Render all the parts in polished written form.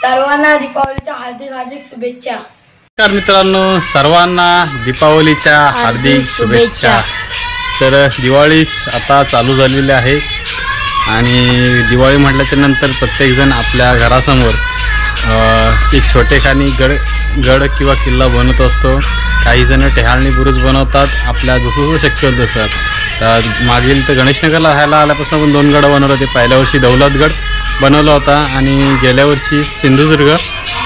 सर्वांना दीपावलीच्या हार्दिक हार्दिक शुभेच्छा। नमस्कार मित्रांनो, सर्वांना दीपावलीच्या हार्दिक शुभेच्छा। तर दिवाळीच आता चालू झालेली आहे आणि दिवाळी म्हटल्याच्या नंतर प्रत्येकजण आपल्या घरासमोर एक छोटेखानी गड किंवा किल्ला बनवत असतो। काही जण टेहाळणी बुरुज बनवतात, आपल्या जसं शक्य होतं तसं। तर मागील तर गणेशनगरला राहायला आल्यापासून आपण 2 गड बनवले होते। पहिल्या वर्षी दौलतगड बनवला होता आणि गेल्या वर्षी सिंधुदुर्ग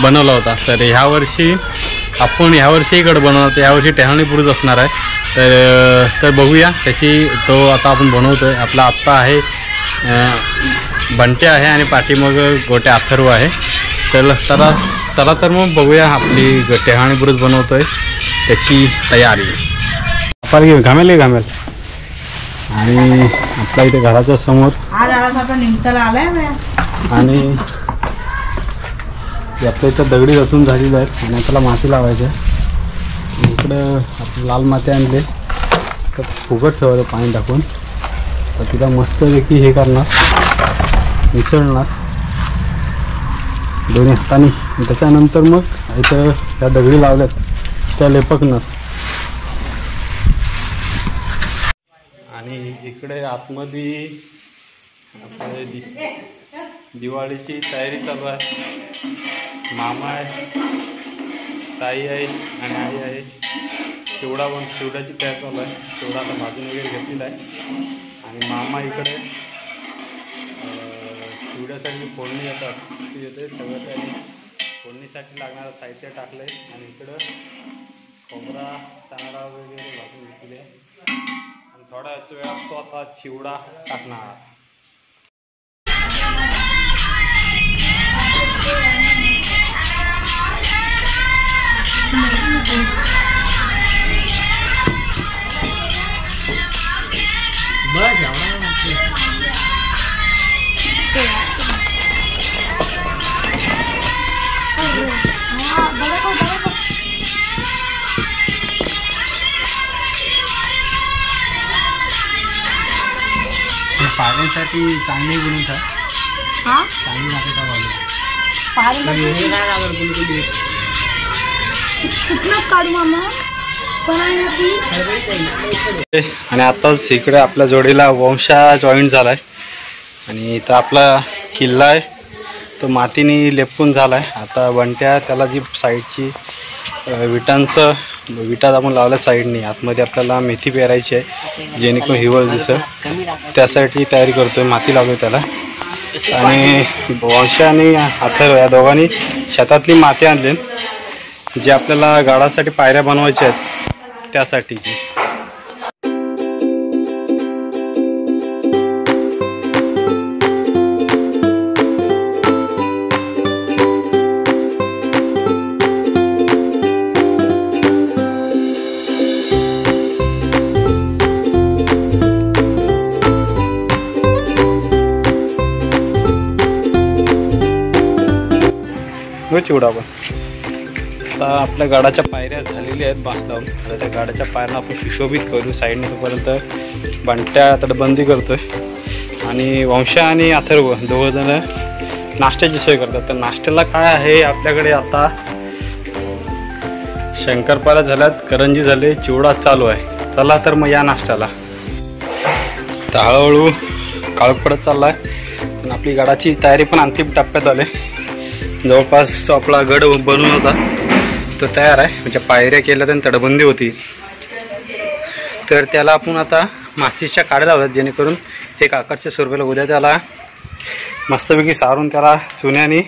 बनवला होता। तर ह्यावर्षी आपण गड बनवतो, यावर्षी टेहाळणी बुरुज असणार आहे। तर बघूया त्याची, तो आता आपण बनवतोय। आपला आत्ता आहे बंटे आहे आणि पाठीमग गोटे अथर्व आहे। चला तर मग बघूया आपली टेहाळणी बुरुज बनवतोय त्याची तयारी। आपण घामेल आणि आपल्या इथे घराच्या समोर आणि आपल्या इथं दगडी रचून झालेली आहेत आणि त्याला माती लावायची आहे। इकडं आपण लाल माती आणले तर फुगत ठेवायचं पाणी टाकून, तर तिला मस्तपैकी हे करणार, मिसळणार दोन्ही हाताने। त्याच्यानंतर मग इथं त्या दगडी लावल्यात त्या लेपकणार आणि इकडे आतमध्ये आपले दिवाळीची तयारी चालू आहे। मामा आहे, ताई आहे आणि आई आहे। चिवड्याची तयारी चालू आहे। चिवडा आता भाजून वगैरे घेतलेला आहे आणि मामा इकडे चिवड्यासाठी फोडणी येतात ती येते। सगळं त्याने फोडणीसाठी लागणारं साहित्य टाकलं आहे आणि इकडं खोबरा चांगला वगैरे भाजून घेतले आणि थोड्याच वेळात तो आता चिवडा टाकणार। पाण्यासाठी चांगली बोलून था चांगली माती आणि आताच इकडे आपल्या जोडीला वंशा जॉईंट झालाय आणि इथं आपला किल्ला आहे तो मातीने लेपून झालाय। आता बंट्या त्याला जी साईडची विटात आपण लावल्या साईडने, आतमध्ये आपल्याला मेथी पेरायची आहे जेणेकरून हिवाळ दिसं, त्यासाठी तयारी करतोय, माती लावतोय त्याला। आणि वंशा आणि अथर्व या दोघांनी शेतातली माती आणली जी आपल्याला गाडासाठी पायऱ्या बनवायच्या आहेत त्यासाठीची। चिवडा पण आता आपल्या गाडाच्या पायऱ्या झालेल्या आहेत बांधून। आता त्या गाडाच्या पायऱ्यांना आपण सुशोभित करू साईडने। तोपर्यंत बंट्या तटबंदी करतोय आणि वंशा आणि अथर्व दोघंजण नाश्त्याची सोय करतात। तर नाश्त्याला काय आहे आपल्याकडे, आता शंकरपाळ्या झाल्यात, करंजी झाले, चिवडा चालू आहे। चला तर मग या नाश्त्याला। तर हळूहळू काळोख पडत चालला आहे आणि आपली गाडाची तयारी पण अंतिम टप्प्यात आले। जवळपास आपला गड बनून होता तो तयार आहे, म्हणजे पायऱ्या केल्या आणि तटबंदी होती। तर त्याला आपण आता मातीच्या काड्या लावल्यात जेणेकरून एक आकारच्या स्वरूपाला उद्या त्याला मस्तपैकी सारून त्याला चुन्याने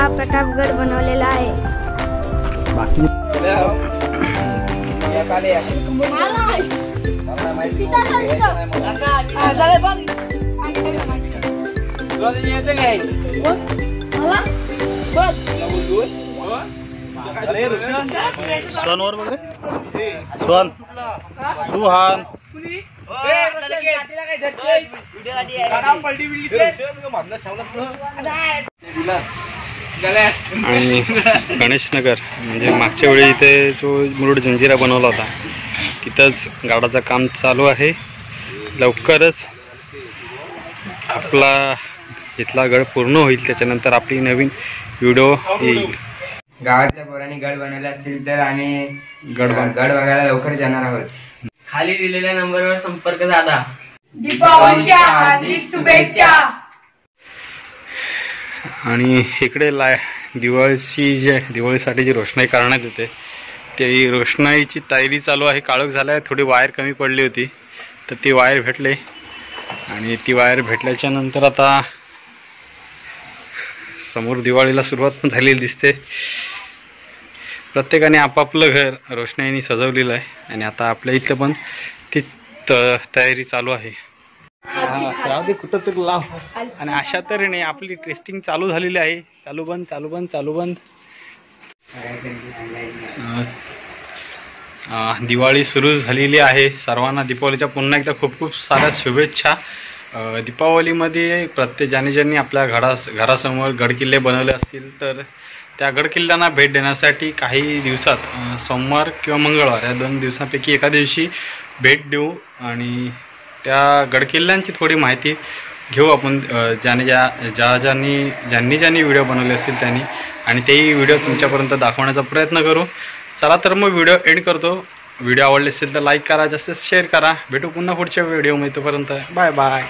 प्रतापगड बनवलेला आहे। बाकी सोनवर बघ सोन सुहान आणि गणेशनगर म्हणजे मागच्या वेळी इथे जो मुरुड जंजिरा बनवला होता तिथंच गाडाचं काम चालू आहे. लवकरच आपला इथला गड पूर्ण होईल, त्याच्यानंतर आपली नवीन व्हिडिओ येईल. गावातल्या पोरांनी गड बनवले असतील तर आम्ही गड बघायला लवकर जाणार आहोत. खाली दिलेल्या नंबरवर संपर्क साधा. दीपावलीच्या हार्दिक शुभेच्छा. आणि इकडे दिवाळीसाठी जी रोषणाई करण्यात येते ती रोषणाईची तयारी चालू आहे. काळोख झाला आहे, थोडी वायर कमी पडली होती तर ती वायर भेटले आणि ती वायर भेटल्याच्या नंतर आता समोर दिवाळीला सुरुवात झालेली दिसते. प्रत्येकाने आपापलं घर रोषणाईने सजवलेलं आहे आणि आता आपल्या इथं पण ती तयारी चालू आहे. कुठं तरी लाव. आणि अशा तऱ्हेने आपली टेस्टिंग चालू झालेली आहे. चालू बंद. दिवाळी सुरू झालेली आहे. सर्वांना दीपावलीच्या पुन्हा एकदा खूप खूप साऱ्या शुभेच्छा. दीपावलीमध्ये ज्यांनी आपल्या घरासमोर गडकिल्ले बनवले असतील तर त्या गडकिल्ल्यांना भेट देण्यासाठी काही दिवसात सोमवार किंवा मंगळवार या 2 दिवसांपैकी एका दिवशी भेट देऊ आणि त्या गडकिल्ल्यांची थोडी माहिती घेऊ आपण. ज्यांनी व्हिडिओ बनवले असतील त्यांनी, आणि तेही व्हिडिओ तुमच्यापर्यंत दाखवण्याचा प्रयत्न करू. चला तर मग व्हिडिओ एंड करतो. व्हिडिओ आवडले असेल तर लाईक करा, जास्तीत शेअर करा. भेटू पुन्हा पुढच्या व्हिडिओमध्ये. तोपर्यंत बाय बाय.